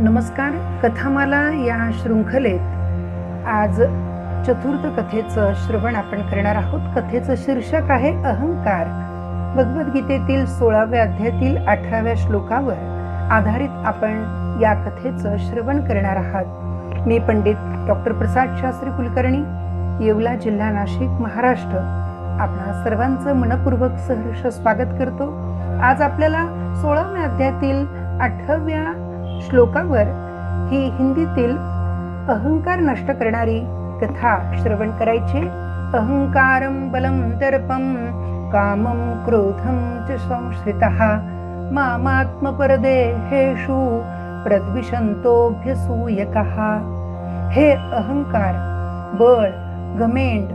नमस्कार. कथामाला या शृंखलेत आज चतुर्थ कथेचं श्रवण आपण करणार आहोत. कथेचं शीर्षक आहे अहंकार. भगवद्गीतेतील 16व्या अध्यायातील 18व्या श्लोकावर आधारित आपण या कथेचं श्रवण करणार आहात. मी पंडित डॉक्टर प्रसाद शास्त्री कुलकर्णी, येवला, जिल्हा नाशिक, महाराष्ट्र, आपणा सर्वांचं मनपूर्वक सहर्ष स्वागत करतो. आज आपल्याला 16व्या अध्यायातील 8व्या श्लोकावर ही हिंदीतील अहंकार नष्ट करणारी कथा श्रवण करायची. अहंकारं बलं दर्पं कामं क्रोधं च संश्रितः मामात्मपरदेहेषु प्रद्विषन्तोऽभ्यसूयकः. हे अहंकार, बळ, घमेंड,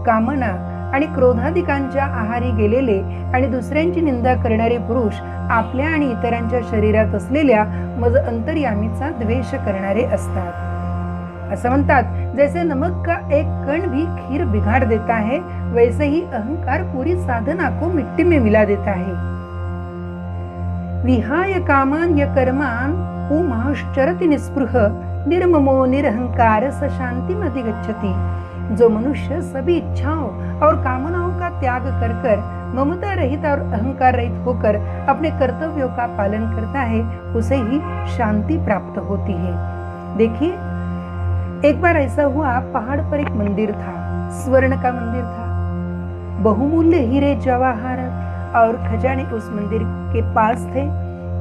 कामना आणि क्रोधादिकांच्या आहारी गेलेले आणि दुसऱ्यांची निंदा करणारे पुरुष आपल्या आणि इतरांच्या शरीरात असलेल्या मज अंतर्यामीचा द्वेष करणारे असतात. असं म्हणतात, जैसे नमक का एक कण भी खीर बिगाड़ देता है, वैसे ही अहंकार पूरी साधना को मिट्टी में मिला देता है. विहाय कामान य कर्मान पुमाश्चरति निस्पृह निर्ममो निरहंकार स शांतिमति गच्छति. जो मनुष्य सभी इच्छाओं और कामनाओं का त्याग कर कर ममता रहित और अहंकार रहित होकर अपने कर्तव्यों का पालन करता है, उसे ही शांति प्राप्त होती है. देखिए, एक बार ऐसा हुआ, पहाड़ पर एक मंदिर था. स्वर्ण का मंदिर था. बहुमूल्य हीरे जवाहरात और खजाने उस मंदिर के पास थे.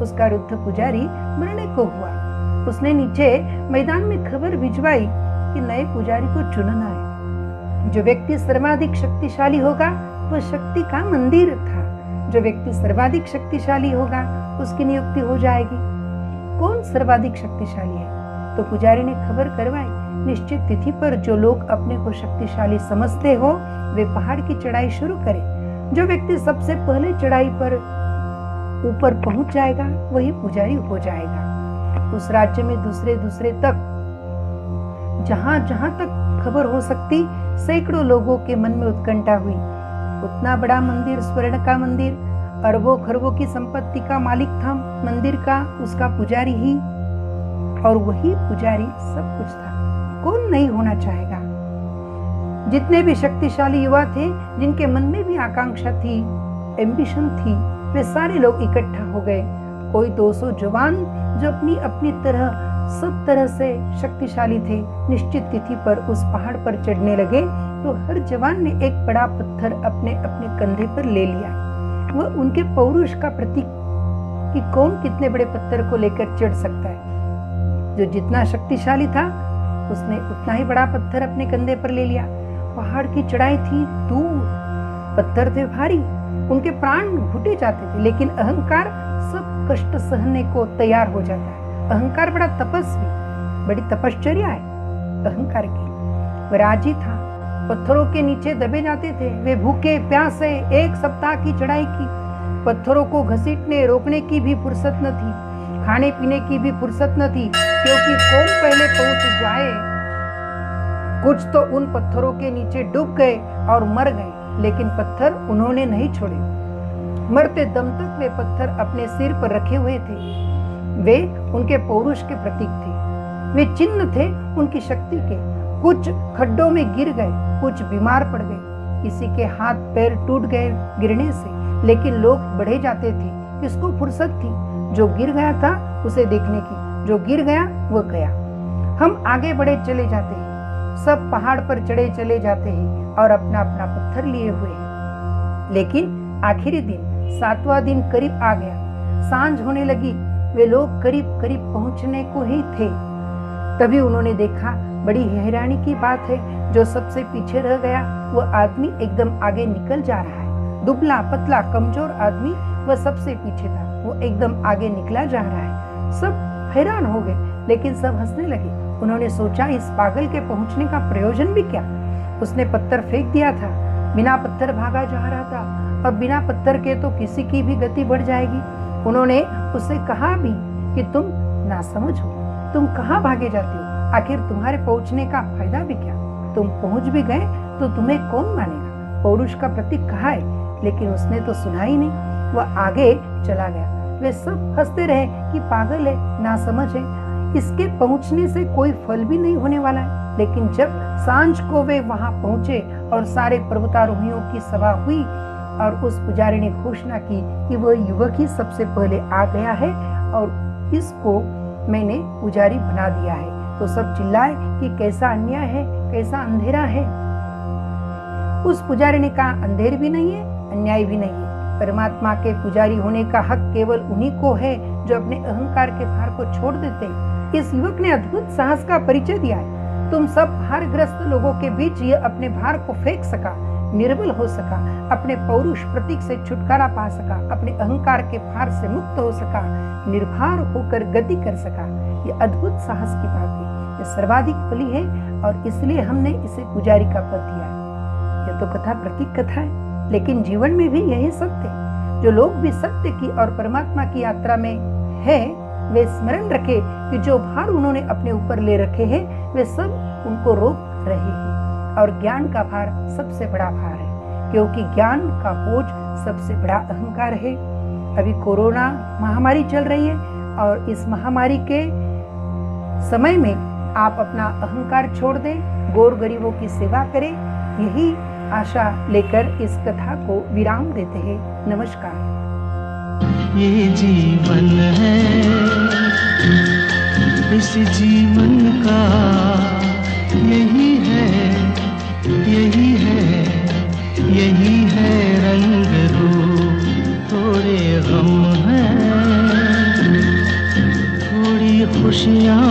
उसका वृद्ध पुजारी मरने को हुआ. उसने नीचे मैदान में खबर भिजवाई कि नए पुजारी को चुनना है. जो व्यक्ति सर्वाधिक शक्तिशाली होगा वह शक्ति का मंदिर था. जो व्यक्ति सर्वाधिक शक्तिशाली होगा उसकी नियुक्ति हो जाएगी. कौन सर्वाधिक शक्तिशाली है? तो पुजारी ने खबर करवाई, निश्चित तिथि पर जो लोग अपने को शक्तिशाली समझते हो वे पहाड़ की चढ़ाई शुरू करें. जो व्यक्ति सबसे पहले चढ़ाई पर ऊपर पहुंच जाएगा वही पुजारी हो जाएगा. उस राज्य में दूसरे तक जहां तक खबर हो सकती, सैकड़ों लोगों के मन में उत्कंठा हुई. उतना बड़ा मंदिर, स्वर्ण का मंदिर, अरबों खरबों की संपत्ति का मालिक था मंदिर का, उसका पुजारी ही, और वही पुजारी सब कुछ था. कौन नहीं होना चाहेगा? जितने भी शक्तिशाली युवा थे, जिनके मन में भी आकांक्षा थी, एम्बिशन थी, वे सारे लोग इकट्ठा हो गए. कोई 200 जवान जो अपनी अपनी तरह सब तरह से शक्तिशाली थे, निश्चित तिथि पर उस पहाड़ पर चढ़ने लगे तो हर जवान ने एक बड़ा पत्थर अपने अपने कंधे पर ले लिया. वह उनके पौरुष का प्रतीक कि कौन कितने बड़े पत्थर को लेकर चढ़ सकता है. जो जितना शक्तिशाली था उसने उतना ही बड़ा पत्थर अपने कंधे पर ले लिया. पहाड़ की चढ़ाई थी दूर, पत्थर थे भारी, उनके प्राण घुटे जाते थे, लेकिन अहंकार सब कष्ट सहने को तैयार हो जाता है. अहंकार बड़ा तपस्वी, बड़ी तपश्चर्या है अहंकार की. वह राजी था. पत्थरों के नीचे दबे जाते थे. वे भूखे प्यासे 1 सप्ताह की चढ़ाई की. पत्थरों को घसीटने रोकने की भी फुर्सत न थी, खाने पीने की भी फुर्सत न थी, क्योंकि कौन पहले पहुंच जाए. कुछ तो उन पत्थरों के नीचे डूब गए और मर गए, लेकिन पत्थर उन्होंने नहीं छोड़े. मरते दम तक वे पत्थर अपने सिर पर रखे हुए थे. वे उनके पौरुष के प्रतीक थे. वे चिन्ह थे उनकी शक्ति के. कुछ खड्डों में गिर गए, कुछ बीमार पड़ गए, किसी के हाथ पैर टूट गए गिरने से, लेकिन लोग बढ़े जाते थे. किसको फुर्सत थी? जो गिर गया था उसे देखने की. जो गिर गया वह गया. हम आगे बढ़े चले जाते हैं. सब पहाड़ पर चढ़े चले जाते हैं और अपना अपना पत्थर लिए हुए हैं. लेकिन आखिरी दिन, 7वां दिन करीब आ गया. सांझ होने लगी. वे लोग करीब करीब पहुंचने को ही थे. तभी उन्होंने देखा, बड़ी हैरानी की बात है, जो सबसे पीछे रह गया वह आदमी एकदम आगे निकल जा रहा है. दुबला पतला कमजोर आदमी वह सबसे पीछे था, वो एकदम आगे निकला जा रहा है. सब हैरान हो गए, लेकिन सब हंसने लगे. उन्होंने सोचा, इस पागल के पहुंचने का प्रयोजन भी क्या? उसने पत्थर फेंक दिया था, बिना पत्थर भागा जा रहा था. अब बिना पत्थर के तो किसी की भी गति बढ़ जाएगी. उन्होंने उससे कहा भी कि तुम नासमझ हो, तुम कहाँ भागे जाते हो? आखिर तुम्हारे पहुंचने का फायदा भी क्या? तुम पहुंच भी गए तो तुम्हें कौन मानेगा? पौरुष का प्रतीक कहाँ है? लेकिन उसने तो सुना ही नहीं. वह आगे चला गया. वे सब हंसते रहे कि पागल है, नासमझ है, इसके पहुंचने से कोई फल भी नहीं होने वाला है। लेकिन जब सांझ को वे वहां पहुंचे और सारे पर्वतारोहियों की सभा हुई और उस पुजारी ने घोषणा की कि वह युवक ही सबसे पहले आ गया है और इसको मैंने पुजारी बना दिया है, तो सब चिल्लाए कि कैसा अन्याय है, कैसा अंधेरा है। उस पुजारी ने कहा, अंधेर भी नहीं है, अन्याय भी नहीं है। परमात्मा के पुजारी होने का हक केवल उन्हीं को है जो अपने अहंकार के भार को छोड़ देते हैं। इस युवक ने अद्भुत साहस का परिचय दिया है। तुम सब भारग्रस्त लोगों के बीच ये अपने भार को फेंक सका, निर्बल हो सका, अपने पौरुष प्रतीक से छुटकारा पा सका, अपने अहंकार के भार से मुक्त हो सका, निर्भर होकर गति कर सका। ये अद्भुत साहस की बात है, ये सर्वाधिक बली है और इसलिए हमने इसे पुजारी का पद दिया है। यह तो कथा प्रतीक कथा है, लेकिन जीवन में भी यही सत्य है। जो लोग भी सत्य की और परमात्मा की यात्रा में है, वे स्मरण रखे कि जो भार उन्होंने अपने ऊपर ले रखे हैं वे सब उनको रोक रहे हैं। और ज्ञान का भार सबसे बड़ा भार है, क्योंकि ज्ञान का बोझ सबसे बड़ा अहंकार है। अभी कोरोना महामारी चल रही है और इस महामारी के समय में आप अपना अहंकार छोड़ दें, गौर गरीबों की सेवा करें। यही आशा लेकर इस कथा को विराम देते हैं। नमस्कार। ये जीवन है, इस जीवन का यही है, यही है, यही है रंग रूप। थोड़े गम हैं, थोड़ी खुशियाँ